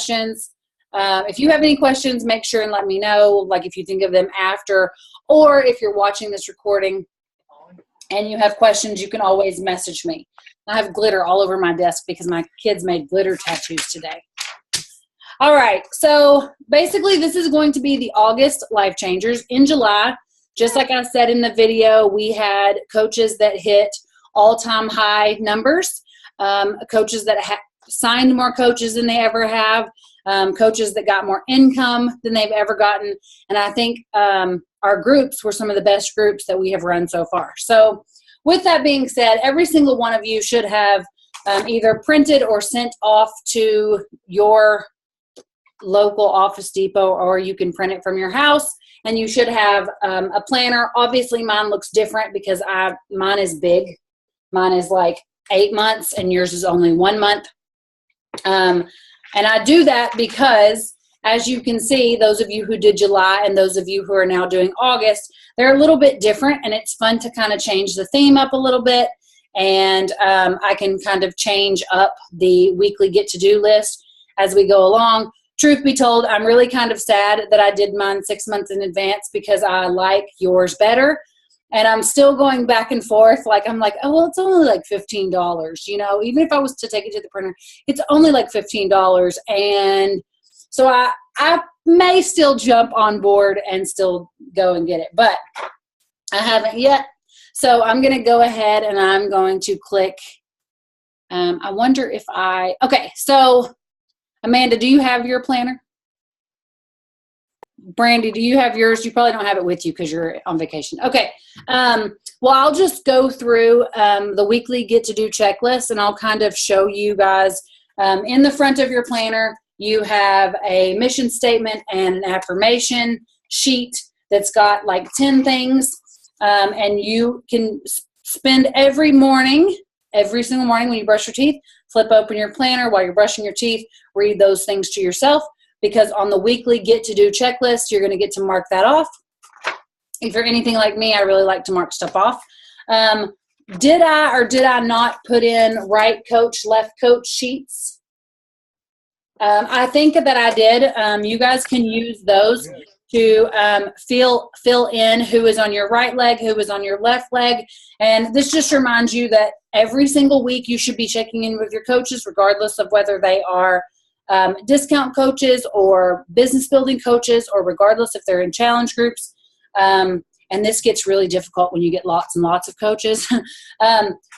questions. If you have any questions, make sure and let me know, like if you think of them after, or if you're watching this recording and you have questions, you can always message me. I have glitter all over my desk because my kids made glitter tattoos today. All right, so basically this is going to be the August Life Changers. In July, just like I said in the video, we had coaches that hit all-time high numbers, coaches that signed more coaches than they ever have, coaches that got more income than they've ever gotten, and I think our groups were some of the best groups that we have run so far. So with that being said, every single one of you should have either printed or sent off to your local Office Depot, or you can print it from your house, and you should have a planner. Obviously mine looks different because mine is big. Mine is like 8 months and yours is only 1 month. And I do that because, as you can see, those of you who did July and those of you who are now doing August, they're a little bit different, and it's fun to kind of change the theme up a little bit. And I can kind of change up the weekly get-to-do list as we go along. Truth be told, I'm really kind of sad that I did mine 6 months in advance because I like yours better. And I'm still going back and forth. Like, I'm like, oh, well, it's only like $15. You know, even if I was to take it to the printer, it's only like $15. And so I may still jump on board and still go and get it, but I haven't yet. So I'm going to go ahead and I'm going to click. I wonder if okay, so Amanda, do you have your planner? Brandy, do you have yours? You probably don't have it with you because you're on vacation. Okay. Well, I'll just go through the weekly get-to-do checklist, and I'll kind of show you guys. In the front of your planner, you have a mission statement and an affirmation sheet that's got like 10 things, and you can spend every single morning when you brush your teeth, flip open your planner while you're brushing your teeth, read those things to yourself, because on the weekly get-to-do checklist, you're going to get to mark that off. If you're anything like me, I really like to mark stuff off. Did I or did I not put in right coach, left coach sheets? I think that I did. You guys can use those to fill in who is on your right leg, who is on your left leg. And this just reminds you that every single week you should be checking in with your coaches, regardless of whether they are discount coaches or business building coaches, or regardless if they're in challenge groups. And this gets really difficult when you get lots and lots of coaches.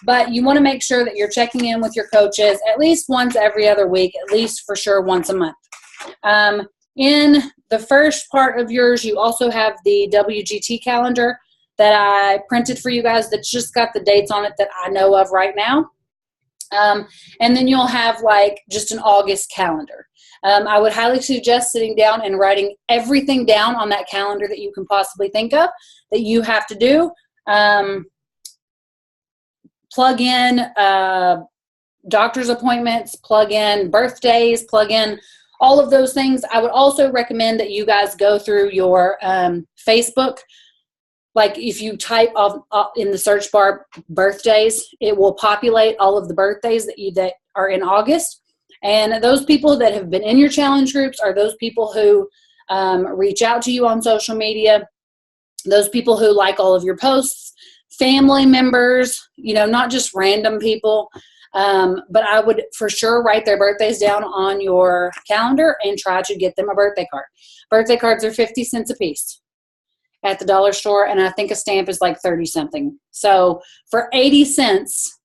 But you want to make sure that you're checking in with your coaches at least once every other week, at least for sure once a month. In the first part of yours, you also have the WGT calendar that I printed for you guys that's just got the dates on it that I know of right now. And then you'll have like just an August calendar. I would highly suggest sitting down and writing everything down on that calendar that you can possibly think of that you have to do. Plug in doctor's appointments, plug in birthdays, plug in all of those things. I would also recommend that you guys go through your Facebook. Like if you type in the search bar birthdays, it will populate all of the birthdays that are in August. And those people that have been in your challenge groups are those people who reach out to you on social media, those people who like all of your posts, family members, you know, not just random people. But I would for sure write their birthdays down on your calendar and try to get them a birthday card. Birthday cards are 50 cents a piece at the dollar store, and I think a stamp is like 30 something. So for 80 cents,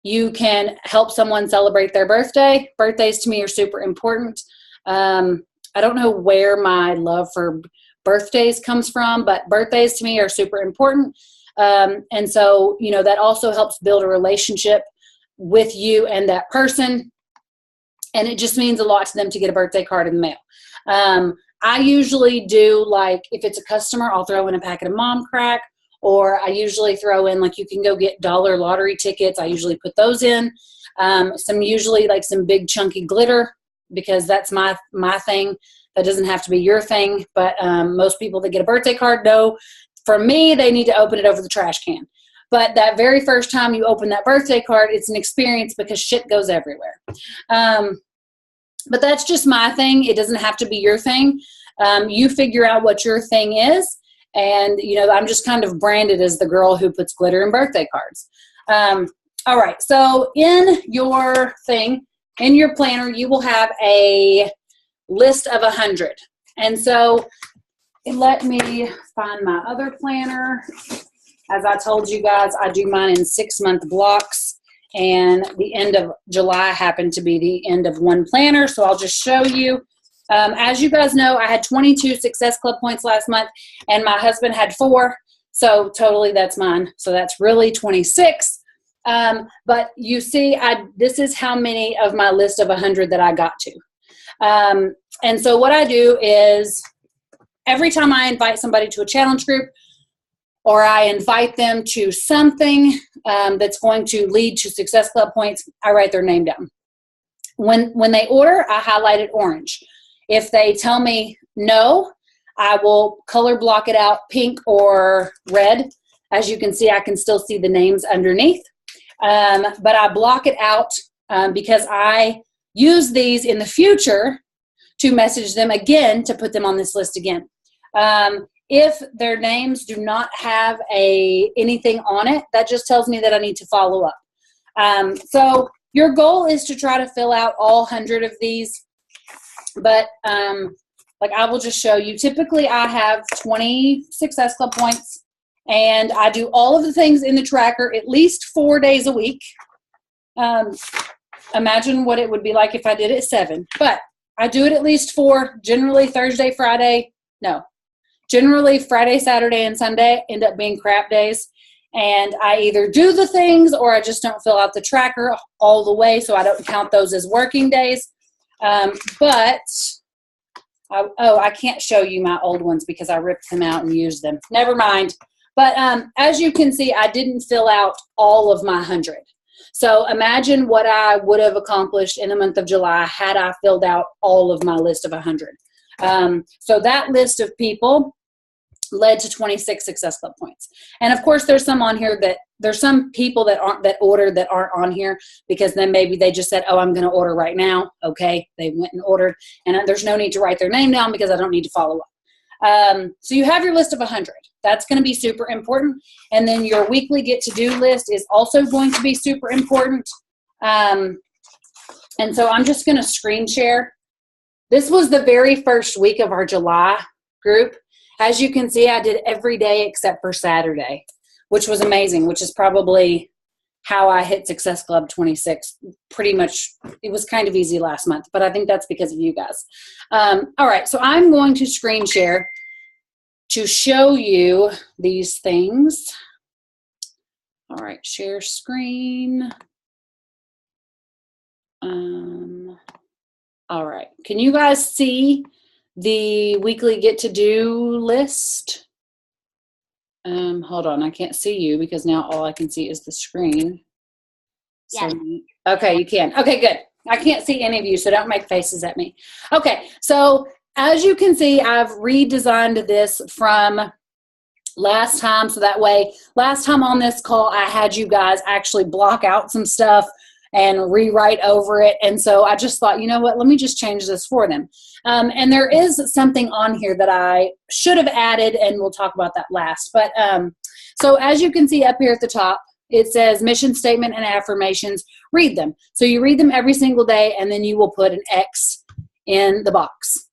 you can help someone celebrate their birthday. Birthdays to me are super important. I don't know where my love for birthdays comes from, but birthdays to me are super important. And so, you know, that also helps build a relationship with you and that person. And it just means a lot to them to get a birthday card in the mail. I usually do, like, if it's a customer, I'll throw in a packet of Mom Crack, or I usually throw in, like, you can go get dollar lottery tickets. I usually put those in. Usually like some big chunky glitter, because that's my thing. That doesn't have to be your thing, but most people that get a birthday card know, for me, they need to open it over the trash can. But that very first time you open that birthday card, it's an experience because shit goes everywhere. But that's just my thing. It doesn't have to be your thing. You figure out what your thing is. And, you know, I'm just kind of branded as the girl who puts glitter in birthday cards. All right. So in your thing, in your planner, you will have a list of 100. And so let me find my other planner. As I told you guys, I do mine in 6-month blocks. And the end of July happened to be the end of one planner. So I'll just show you. As you guys know, I had 22 Success Club points last month, and my husband had 4. So totally that's mine. So that's really 26. But you see, this is how many of my list of 100 that I got to. And so what I do is every time I invite somebody to a challenge group, or I invite them to something that's going to lead to Success Club points, I write their name down. When they order, I highlight it orange. If they tell me no, I will color block it out pink or red. As you can see, I can still see the names underneath. But I block it out because I use these in the future to message them again to put them on this list again. If their names do not have anything on it, that just tells me that I need to follow up. So your goal is to try to fill out all 100 of these. But like I will just show you, typically I have 20 Success Club points, and I do all of the things in the tracker at least 4 days a week. Imagine what it would be like if I did it 7. But I do it at least 4, generally Thursday, Friday. No, generally Friday, Saturday, and Sunday end up being crap days. And I either do the things or I just don't fill out the tracker all the way, so I don't count those as working days. But I can't show you my old ones because I ripped them out and used them. Never mind. But as you can see, I didn't fill out all of my 100. So imagine what I would have accomplished in the month of July had I filled out all of my list of 100. So that list of people led to 26 Success Club points. And of course, there's some on here there's some people that ordered that aren't on here because then maybe they just said, oh, I'm going to order right now. Okay. They went and ordered, and there's no need to write their name down because I don't need to follow up. So you have your list of 100. That's going to be super important. And then your weekly get-to-do list is also going to be super important. And so I'm just going to screen share. This was the very first week of our July group. As you can see, I did every day except for Saturday, which was amazing, which is probably how I hit Success Club 26. Pretty much, it was kind of easy last month, but I think that's because of you guys. All right, so I'm going to screen share to show you these things. All right, share screen. All right, can you guys see the weekly get-to-do list? Hold on, I can't see you because now all I can see is the screen. Yeah. So, okay, you can. Okay, good. I can't see any of you, so don't make faces at me. Okay, so as you can see, I've redesigned this from last time, so that way, last time on this call, I had you guys actually block out some stuff and rewrite over it. And so I just thought, you know what, let me just change this for them. And there is something on here that I should have added, and we'll talk about that last. But so as you can see up here at the top, it says mission statement and affirmations. Read them. So you read them every single day, and then you will put an X in the box.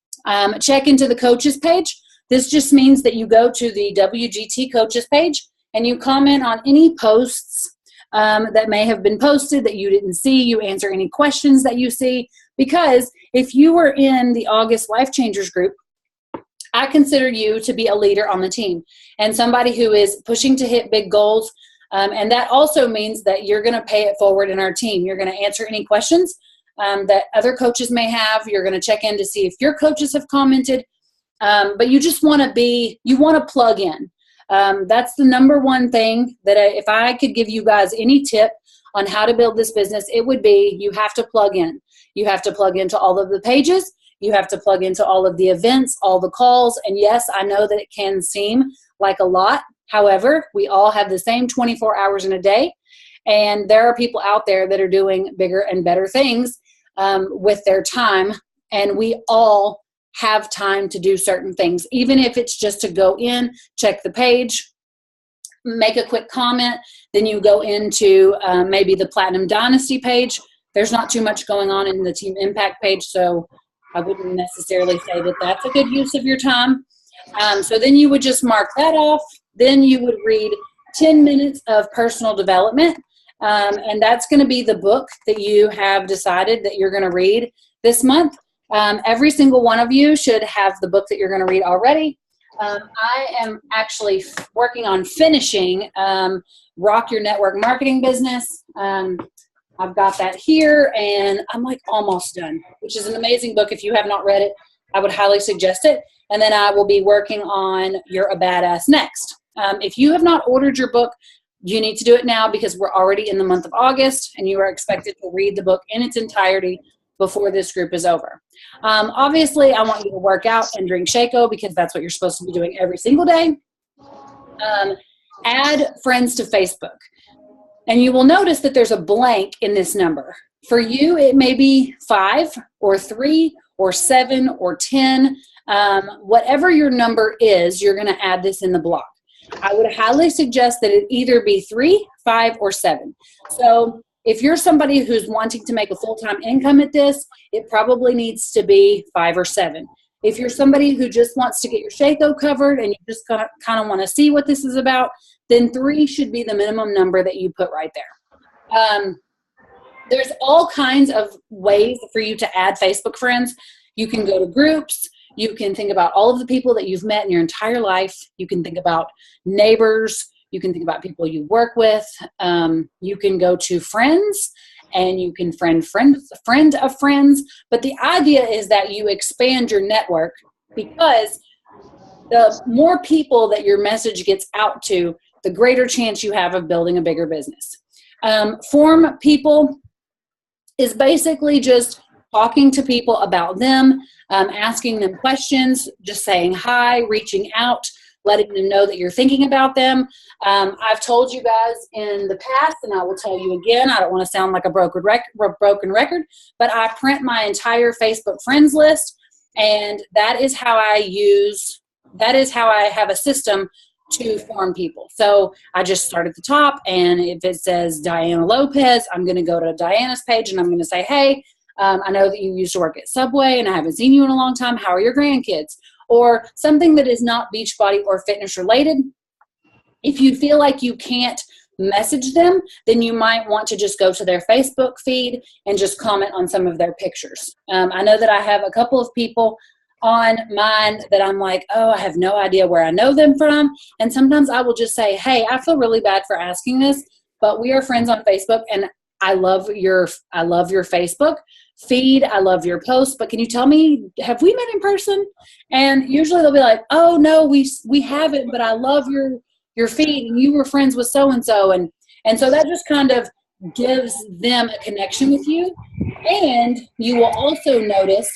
Check into the coaches page. This just means that you go to the WGT coaches page and you comment on any posts that may have been posted that you didn't see. You answer any questions that you see, because if you were in the August Life Changers group, I consider you to be a leader on the team and somebody who is pushing to hit big goals. And that also means that you're going to pay it forward in our team. You're going to answer any questions that other coaches may have. You're going to check in to see if your coaches have commented. But you just want to plug in. That's the number one thing that if I could give you guys any tip on how to build this business, it would be you have to plug in. You have to plug into all of the pages. You have to plug into all of the events, all the calls. And yes, I know that it can seem like a lot. However, we all have the same 24 hours in a day. And there are people out there that are doing bigger and better things with their time and we all have time to do certain things, even if it's just to go in, check the page, make a quick comment, then you go into maybe the Platinum Dynasty page. There's not too much going on in the Team Impact page, so I wouldn't necessarily say that that's a good use of your time. So then you would just mark that off. Then you would read 10 minutes of personal development, and that's going to be the book that you have decided that you're going to read this month. Every single one of you should have the book that you're going to read already. I am actually working on finishing Rock Your Network Marketing Business. I've got that here, and I'm like almost done, which is an amazing book. If you have not read it, I would highly suggest it. And then I will be working on You're a Badass next. If you have not ordered your book, you need to do it now because we're already in the month of August, and you are expected to read the book in its entirety before this group is over. Obviously, I want you to work out and drink Shaco because that's what you're supposed to be doing every single day. Add friends to Facebook. And you will notice that there's a blank in this number. For you, it may be 5 or 3 or 7 or 10. Whatever your number is, you're going to add this in the block. I would highly suggest that it either be 3, 5, or 7. So if you're somebody who's wanting to make a full-time income at this, it probably needs to be 5 or 7. If you're somebody who just wants to get your Shaco covered and you just kind of want to see what this is about, then 3 should be the minimum number that you put right there. There's all kinds of ways for you to add Facebook friends. You can go to groups. You can think about all of the people that you've met in your entire life. You can think about neighbors. You can think about people you work with. You can go to friends, and you can friend of friends. But the idea is that you expand your network, because the more people that your message gets out to, the greater chance you have of building a bigger business. Form people is basically just talking to people about them, asking them questions, just saying hi, reaching out, letting them know that you're thinking about them. I've told you guys in the past, and I will tell you again, I don't want to sound like a broken record, but I print my entire Facebook friends list, and that is how I have a system to form people. So I just start at the top, and if it says Diana Lopez, I'm going to go to Diana's page, and I'm going to say, hey, I know that you used to work at Subway, and I haven't seen you in a long time. How are your grandkids? Or something that is not Beachbody or fitness related. If you feel like you can't message them, then you might want to just go to their Facebook feed and just comment on some of their pictures. I know that I have a couple of people on mine that I'm like, oh, I have no idea where I know them from. And sometimes I will just say, hey, I feel really bad for asking this, but we are friends on Facebook, and I love your Facebook feed. I love your posts, but can you tell me, have we met in person? And usually they'll be like, oh no, we haven't, but I love your feed, and you were friends with so-and-so. And so that just kind of gives them a connection with you. And you will also notice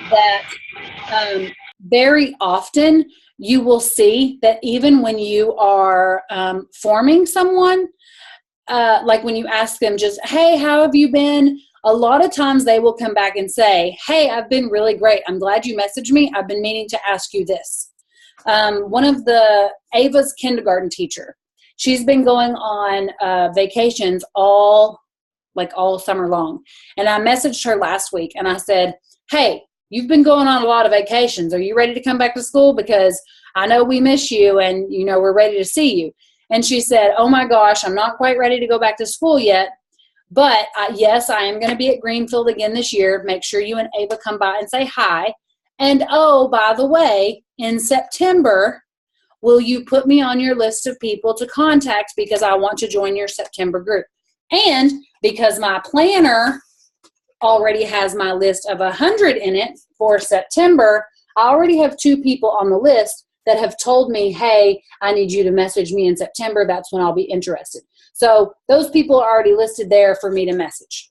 that very often you will see that even when you are forming someone, like when you ask them just, hey, how have you been? A lot of times they will come back and say, hey, I've been really great. I'm glad you messaged me. I've been meaning to ask you this. One of Ava's kindergarten teacher, she's been going on vacations all summer long. And I messaged her last week, and I said, hey, you've been going on a lot of vacations. Are you ready to come back to school? Because I know we miss you, and we're ready to see you. And she said, oh my gosh, I'm not quite ready to go back to school yet. But yes, I am going to be at Greenfield again this year. Make sure you and Ava come by and say hi. And oh, by the way, in September, will you put me on your list of people to contact, because I want to join your September group? And because my planner already has my list of 100 in it for September, I already have 2 people on the list that have told me, hey, I need you to message me in September. That's when I'll be interested. So those people are already listed there for me to message.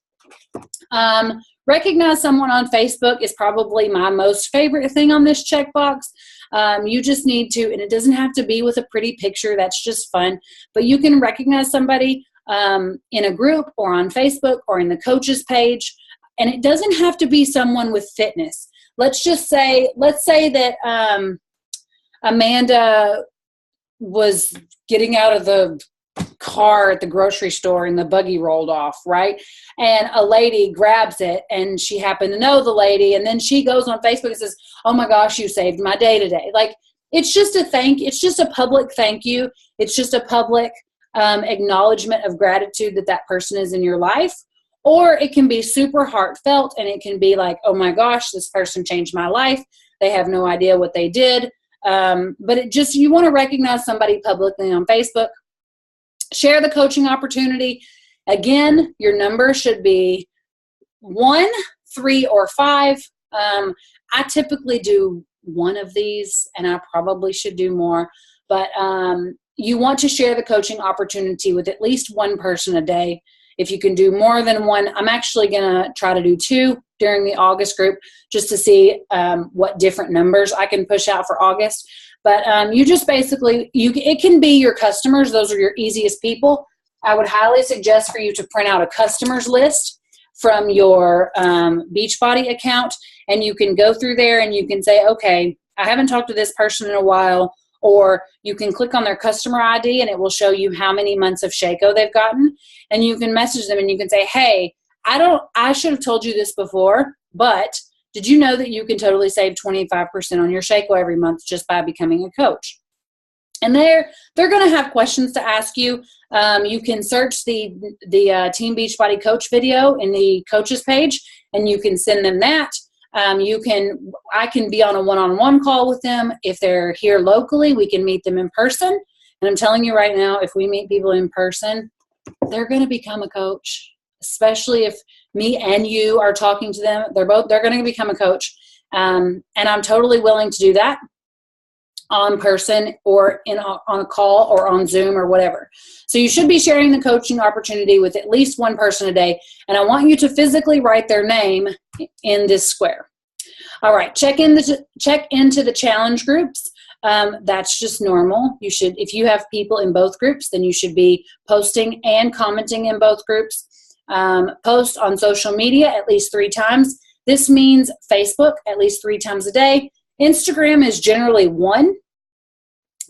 Recognize someone on Facebook is probably my most favorite thing on this checkbox. You just need to, and it doesn't have to be with a pretty picture. That's just fun. But you can recognize somebody in a group or on Facebook or in the coaches page. And it doesn't have to be someone with fitness. Let's say that Amanda was getting out of the car at the grocery store and the buggy rolled off, right? And a lady grabs it, and she happened to know the lady, and then she goes on Facebook and says, oh my gosh, you saved my day today. Like, it's just a public thank you. It's just a public acknowledgement of gratitude that person is in your life. Or it can be super heartfelt, and it can be like, oh my gosh, this person changed my life. They have no idea what they did. But you want to recognize somebody publicly on Facebook. Share the coaching opportunity. Again, your number should be 1, 3, or 5. I typically do one of these, and I probably should do more. But you want to share the coaching opportunity with at least one person a day. If you can do more than one, I'm actually going to try to do 2 during the August group just to see what different numbers I can push out for August. But you just basically, it can be your customers. Those are your easiest people. I would highly suggest for you to print out a customers list from your Beachbody account, and you can go through there and you can say, okay, I haven't talked to this person in a while. Or you can click on their customer ID and it will show you how many months of Shaco they've gotten. And you can message them and you can say, hey, I should have told you this before, but did you know that you can totally save 25% on your Shaco every month just by becoming a coach? And they're going to have questions to ask you. You can search the Team Beachbody Coach video in the coaches page, and you can send them that. I can be on a one-on-one call with them. If they're here locally, we can meet them in person. And I'm telling you right now, if we meet people in person, they're going to become a coach, especially if me and you are talking to them. They're going to become a coach. And I'm totally willing to do that on person or on a call or on Zoom or whatever. So you should be sharing the coaching opportunity with at least one person a day. And I want you to physically write their name in this square. All right, check into the challenge groups. That's just normal. You should, if you have people in both groups, then you should be posting and commenting in both groups. Post on social media at least 3 times. This means Facebook at least 3 times a day. Instagram is generally 1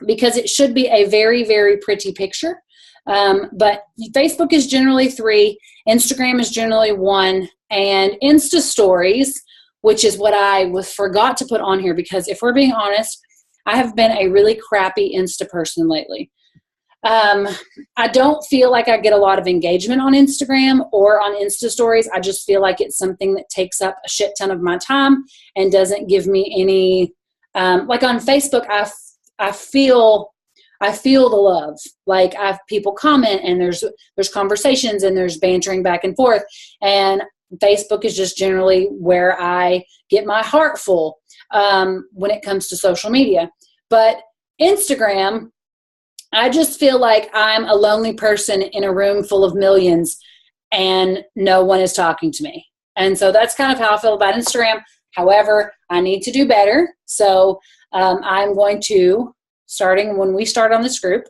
because it should be a very, very pretty picture. But Facebook is generally 3, Instagram is generally 1, and Insta stories, which is what I forgot to put on here, because if we're being honest, I have been a really crappy Insta person lately. I don't feel like I get a lot of engagement on Instagram or on Insta stories. I just feel like it's something that takes up a shit ton of my time and doesn't give me any, like on Facebook, I feel the love. Like people comment, and there's conversations, and there's bantering back and forth. And Facebook is just generally where I get my heart full when it comes to social media. But Instagram, I just feel like I'm a lonely person in a room full of millions and no one is talking to me. And so that's kind of how I feel about Instagram. However, I need to do better. So I'm going to, starting when we start on this group,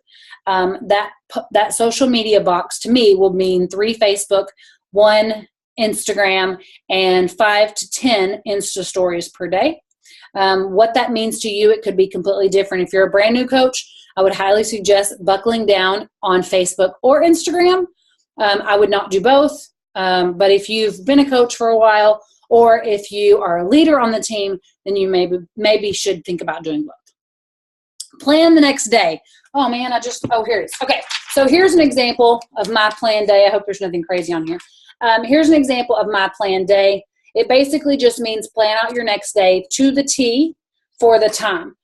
that social media box to me will mean 3 Facebook, 1 Instagram, and 5 to 10 Insta stories per day. What that means to you, it could be completely different. If you're a brand new coach, I would highly suggest buckling down on Facebook or Instagram. I would not do both. But if you've been a coach for a while, or if you are a leader on the team, then you maybe should think about doing both. Plan the next day. Oh man, here it is. Okay, so here's an example of my planned day. I hope there's nothing crazy on here. Here's an example of my planned day. It basically just means plan out your next day to the T for the time.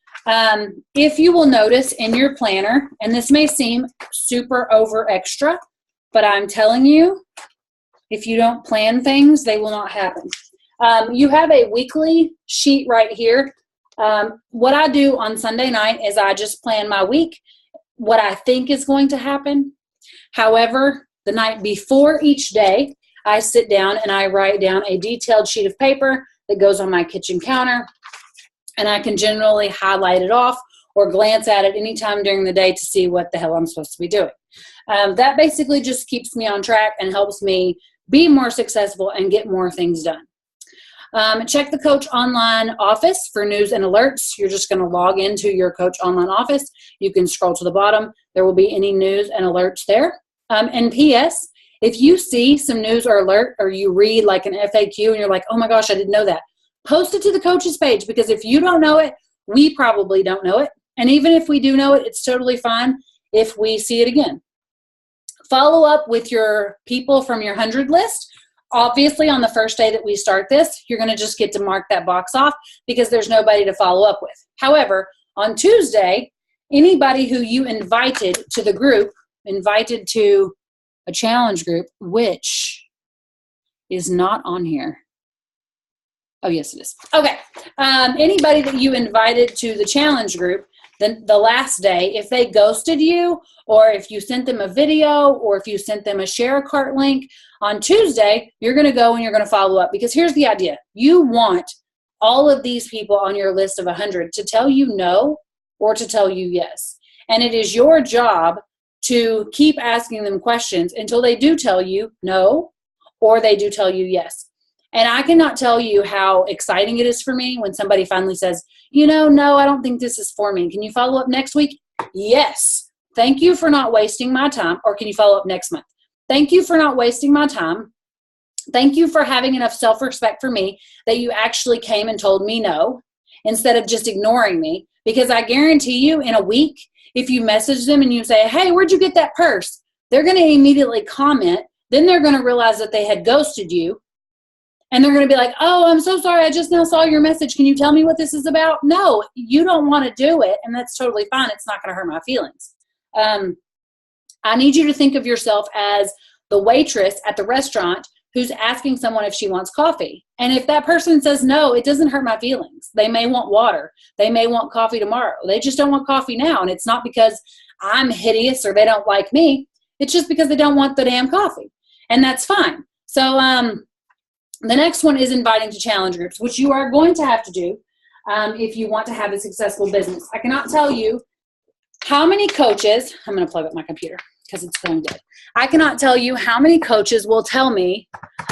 If you will notice in your planner, and this may seem super over extra, but I'm telling you, if you don't plan things, they will not happen. You have a weekly sheet right here. What I do on Sunday night is I just plan my week, what I think is going to happen. However, the night before each day, I sit down and I write down a detailed sheet of paper that goes on my kitchen counter, and I can generally highlight it off or glance at it anytime during the day to see what the hell I'm supposed to be doing. That basically just keeps me on track and helps me be more successful, and get more things done. Check the Coach Online office for news and alerts. You're just going to log into your Coach Online office. You can scroll to the bottom. There will be any news and alerts there. And P.S., if you see some news or alert, or you read like an FAQ and you're like, oh my gosh, I didn't know that, post it to the coaches page, because if you don't know it, we probably don't know it. And even if we do know it, it's totally fine if we see it again. Follow up with your people from your 100 list. Obviously, on the first day that we start this, you're going to just get to mark that box off because there's nobody to follow up with. However, on Tuesday, anybody who you invited to the group, invited to a challenge group, which is not on here. Oh, yes, it is. Okay. Anybody that you invited to the challenge group, then the last day, if they ghosted you, or if you sent them a video, or if you sent them a share a cart link, on Tuesday, you're going to go and you're going to follow up. Because here's the idea. You want all of these people on your list of 100 to tell you no or to tell you yes. And it is your job to keep asking them questions until they do tell you no or they do tell you yes. And I cannot tell you how exciting it is for me when somebody finally says, no, I don't think this is for me. Can you follow up next week? Yes. Thank you for not wasting my time. Or can you follow up next month? Thank you for not wasting my time. Thank you for having enough self-respect for me that you actually came and told me no instead of just ignoring me. Because I guarantee you, in a week, if you message them and you say, hey, where'd you get that purse? They're going to immediately comment. Then they're going to realize that they had ghosted you. And they're going to be like, oh, I'm so sorry. I just now saw your message. Can you tell me what this is about? No, you don't want to do it. And that's totally fine. It's not going to hurt my feelings. I need you to think of yourself as the waitress at the restaurant who's asking someone if she wants coffee. And if that person says no, it doesn't hurt my feelings. They may want water. They may want coffee tomorrow. They just don't want coffee now. And it's not because I'm hideous or they don't like me. It's just because they don't want the damn coffee. And that's fine. So, the next one is inviting to challenge groups, which you are going to have to do if you want to have a successful business. I cannot tell you how many coaches, I'm going to plug up my computer because it's going dead. I cannot tell you how many coaches will tell me,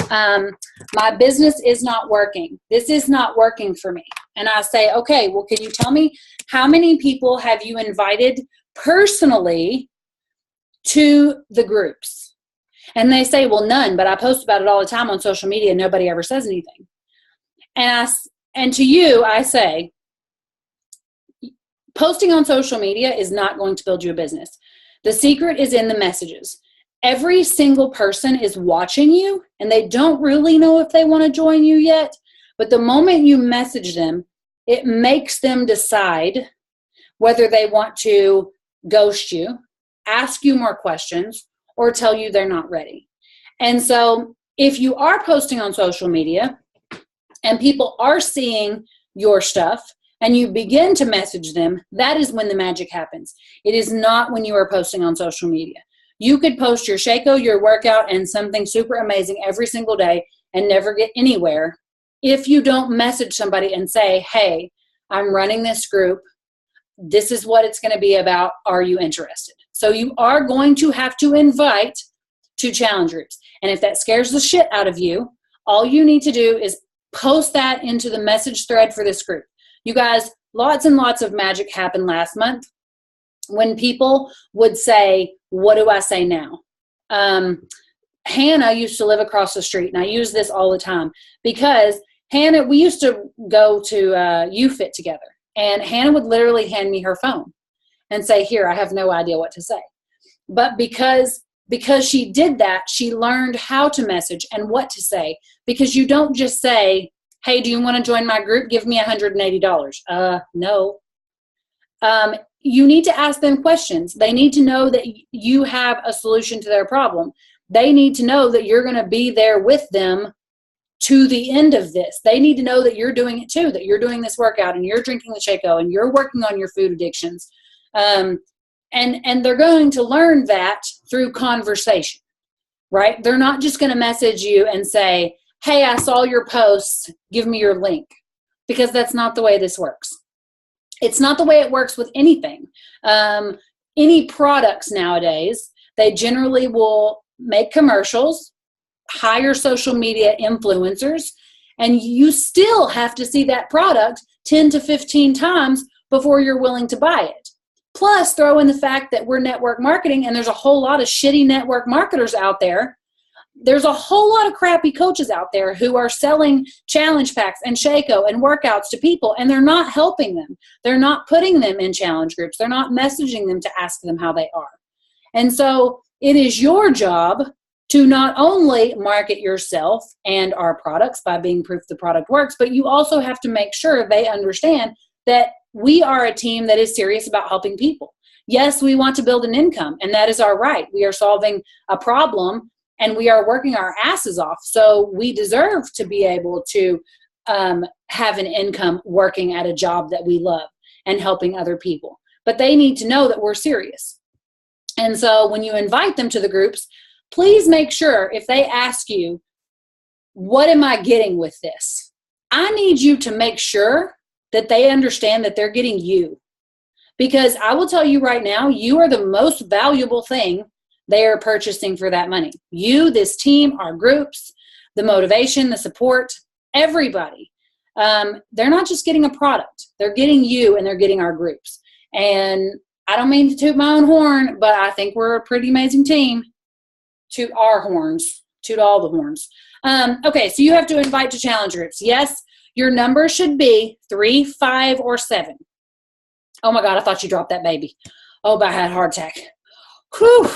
my business is not working. This is not working for me. And I say, okay, well, can you tell me how many people have you invited personally to the groups? And they say, well, none, but I post about it all the time on social media and nobody ever says anything. And to you, I say, posting on social media is not going to build you a business. The secret is in the messages. Every single person is watching you and they don't really know if they want to join you yet. But the moment you message them, it makes them decide whether they want to ghost you, ask you more questions, or tell you they're not ready. And so if you are posting on social media and people are seeing your stuff and you begin to message them, that is when the magic happens. It is not when you are posting on social media. You could post your Shaco, your workout, and something super amazing every single day and never get anywhere if you don't message somebody and say, hey, I'm running this group. This is what it's going to be about. Are you interested? So you are going to have to invite to challenge groups. And if that scares the shit out of you, all you need to do is post that into the message thread for this group. You guys, lots and lots of magic happened last month when people would say, what do I say now? Hannah used to live across the street, and I use this all the time because Hannah, we used to go to UFIT together, and Hannah would literally hand me her phone and say, here, I have no idea what to say. But because she did that, she learned how to message and what to say. Because you don't just say, hey, do you want to join my group? Give me $180. No. You need to ask them questions. They need to know that you have a solution to their problem. They need to know that you're going to be there with them to the end of this. They need to know that you're doing it too, that you're doing this workout and you're drinking the Shaco and you're working on your food addictions. And they're going to learn that through conversation, right? They're not just going to message you and say, hey, I saw your posts, give me your link, because that's not the way this works. It's not the way it works with anything. Any products nowadays, they generally will make commercials hire social media influencers, and you still have to see that product 10 to 15 times before you're willing to buy it. Plus, throw in the fact that we're network marketing, and there's a whole lot of shitty network marketers out there. There's a whole lot of crappy coaches out there who are selling challenge packs and Shaco and workouts to people, and they're not helping them. They're not putting them in challenge groups. They're not messaging them to ask them how they are. And so it is your job to not only market yourself and our products by being proof the product works, but you also have to make sure they understand that we are a team that is serious about helping people. Yes, we want to build an income, and that is our right. We are solving a problem, and we are working our asses off. So we deserve to be able to have an income working at a job that we love and helping other people. But they need to know that we're serious. And so when you invite them to the groups, please make sure if they ask you, what am I getting with this? I need you to make sure that they understand that they're getting you. Because I will tell you right now, you are the most valuable thing they are purchasing for that money. You, this team, our groups, the motivation, the support, everybody. They're not just getting a product. They're getting you, and they're getting our groups. And I don't mean to toot my own horn, but I think we're a pretty amazing team. Toot our horns. Toot all the horns. Okay, so you have to invite to challenge groups. Yes, your number should be 3, 5, or 7. Oh my God, I thought you dropped that baby. Oh, but I had a heart attack. Whew.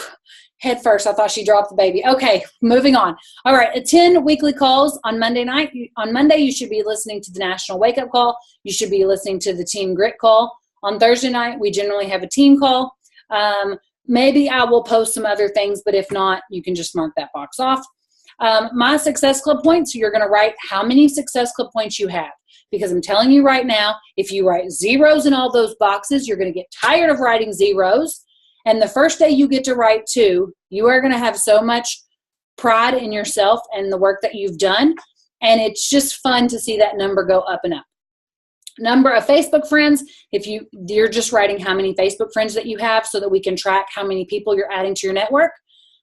Head first, I thought she dropped the baby. Okay, moving on. All right, attend weekly calls on Monday night. On Monday, you should be listening to the National Wake Up Call. You should be listening to the Team Grit Call. On Thursday night, we generally have a team call. Maybe I will post some other things, but if not, you can just mark that box off. My Success Club points, you're going to write how many Success Club points you have. Because I'm telling you right now, if you write zeros in all those boxes, you're going to get tired of writing zeros. And the first day you get to write 2, you are going to have so much pride in yourself and the work that you've done. And it's just fun to see that number go up and up. Number of Facebook friends, if you're just writing how many Facebook friends that you have so that we can track how many people you're adding to your network.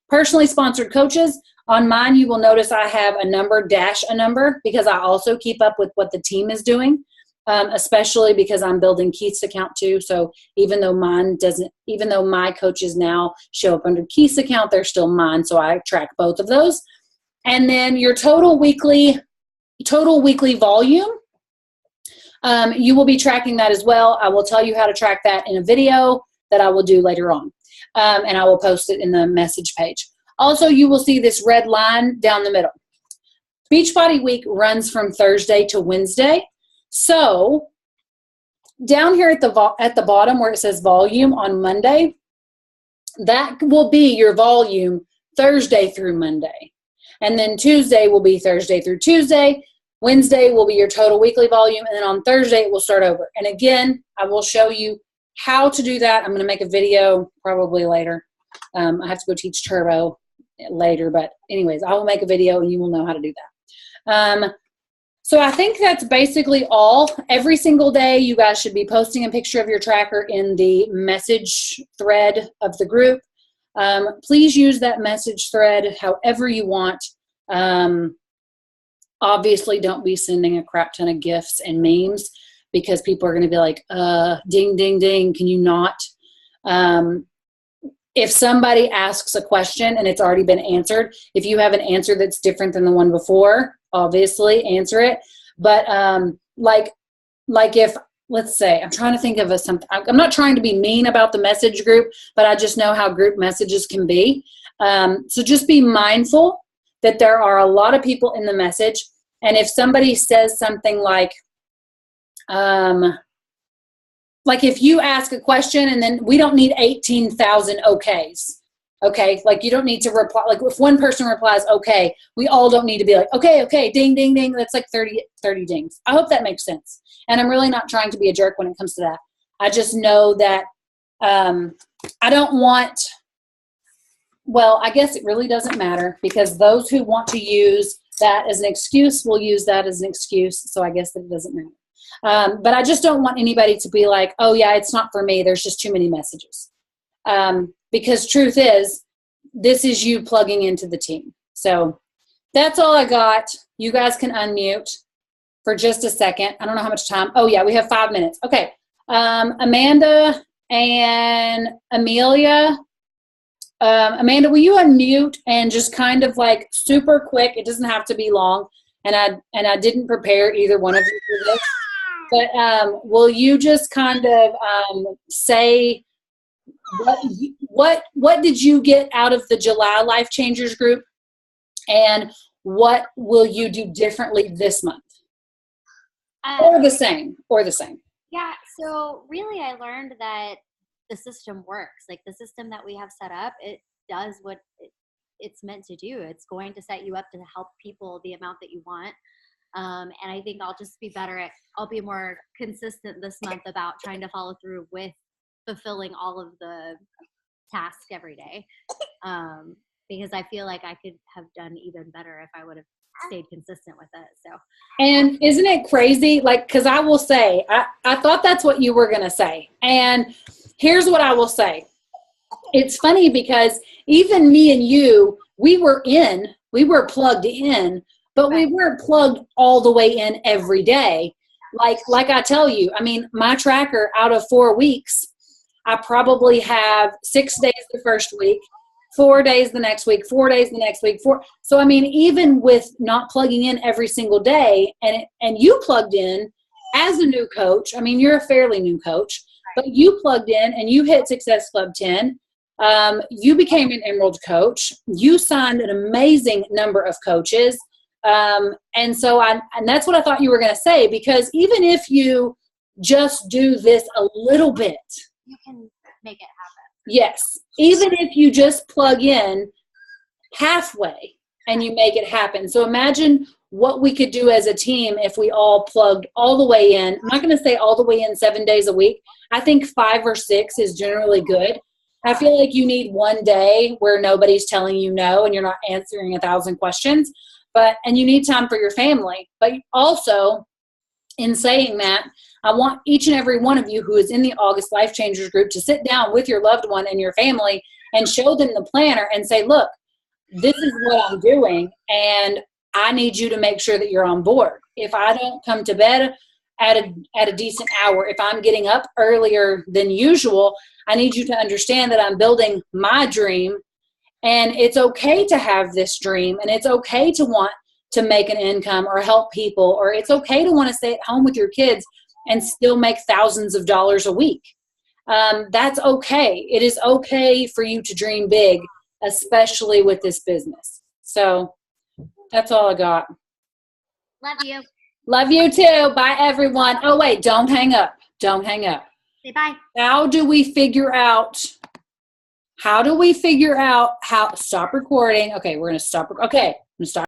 Personally sponsored coaches. On mine, you will notice I have a number dash a number because I also keep up with what the team is doing. Especially because I'm building Keith's account too. So even though my coaches now show up under Keith's account, they're still mine. So I track both of those. And then your total weekly volume, you will be tracking that as well. I will tell you how to track that in a video that I will do later on. And I will post it in the message page. Also, you will see this red line down the middle. Beachbody Week runs from Thursday to Wednesday. So down here at the bottom where it says volume on Monday, that will be your volume Thursday through Monday. And then Tuesday will be Thursday through Tuesday. Wednesday will be your total weekly volume. And then on Thursday, it will start over. And again, I will show you how to do that. I'm going to make a video probably later. I have to go teach Turbo later. But anyways, I will make a video and you will know how to do that. So I think that's basically all. Every single day, you guys should be posting a picture of your tracker in the message thread of the group. Please use that message thread however you want. Obviously, don't be sending a crap ton of GIFs and memes because people are going to be like, ding, ding, ding, can you not? If somebody asks a question and it's already been answered, if you have an answer that's different than the one before, obviously answer it. But like if, let's say, I'm trying to think of something. I'm not trying to be mean about the message group, but I just know how group messages can be. So just be mindful that there are a lot of people in the message. And if somebody says something like if you ask a question and then we don't need 18,000 okays. Okay, like you don't need to reply. Like if one person replies, okay, we all don't need to be like, okay, ding, ding, ding. That's like 30 dings. I hope that makes sense. And I'm really not trying to be a jerk when it comes to that. I just know that I don't want, well, I guess it really doesn't matter because those who want to use that as an excuse will use that as an excuse. So I guess it doesn't matter. But I just don't want anybody to be like, oh yeah, it's not for me. There's just too many messages. Because truth is, this is you plugging into the team. So That's all I got. You guys can unmute for just a second. I don't know how much time. Oh, yeah, we have 5 minutes. Okay. Amanda and Amelia. Amanda, will you unmute and just kind of like super quick? It doesn't have to be long. And I didn't prepare either one of you for this. But will you just kind of say what did you get out of the July Life Changers group, and what will you do differently this month, or the same? Yeah. So really, I learned that the system works. Like the system that we have set up, it does what it's meant to do. It's going to set you up to help people the amount that you want. And I think I'll be more consistent this month about trying to follow through with fulfilling all of the tasks every day. Because I feel like I could have done even better if I would have stayed consistent with it. So, and isn't it crazy? Like, because I will say, I thought that's what you were going to say. And here's what I will say. It's funny because even me and you, we were plugged in, but we weren't plugged all the way in every day. Like I tell you, I mean, my tracker out of 4 weeks, I probably have 6 days the first week, 4 days the next week, 4 days the next week, So, I mean, even with not plugging in every single day, and you plugged in as a new coach, I mean, you're a fairly new coach, but you plugged in and you hit Success Club 10. You became an Emerald coach. You signed an amazing number of coaches. And that's what I thought you were going to say, because even if you just do this a little bit, you can make it happen. Yes. Even if you just plug in halfway and you make it happen. So imagine what we could do as a team if we all plugged all the way in. I'm not going to say all the way in 7 days a week. I think 5 or 6 is generally good. I feel like you need one day where nobody's telling you no and you're not answering 1,000 questions, and you need time for your family. But also, in saying that, I want each and every one of you who is in the August Life Changers group to sit down with your loved one and your family and show them the planner and say, look, this is what I'm doing, and I need you to make sure that you're on board. If I don't come to bed at a decent hour, if I'm getting up earlier than usual, I need you to understand that I'm building my dream, and it's okay to have this dream, and it's okay to want to make an income or help people, or it's okay to want to stay at home with your kids and still make thousands of dollars a week. That's okay. It is okay for you to dream big, especially with this business. So that's all I got. Love you. Love you too. Bye, everyone. Oh, wait, don't hang up. Don't hang up. Say bye. How do we figure out how stop recording? Okay, we're going to stop. Okay, I'm going to stop.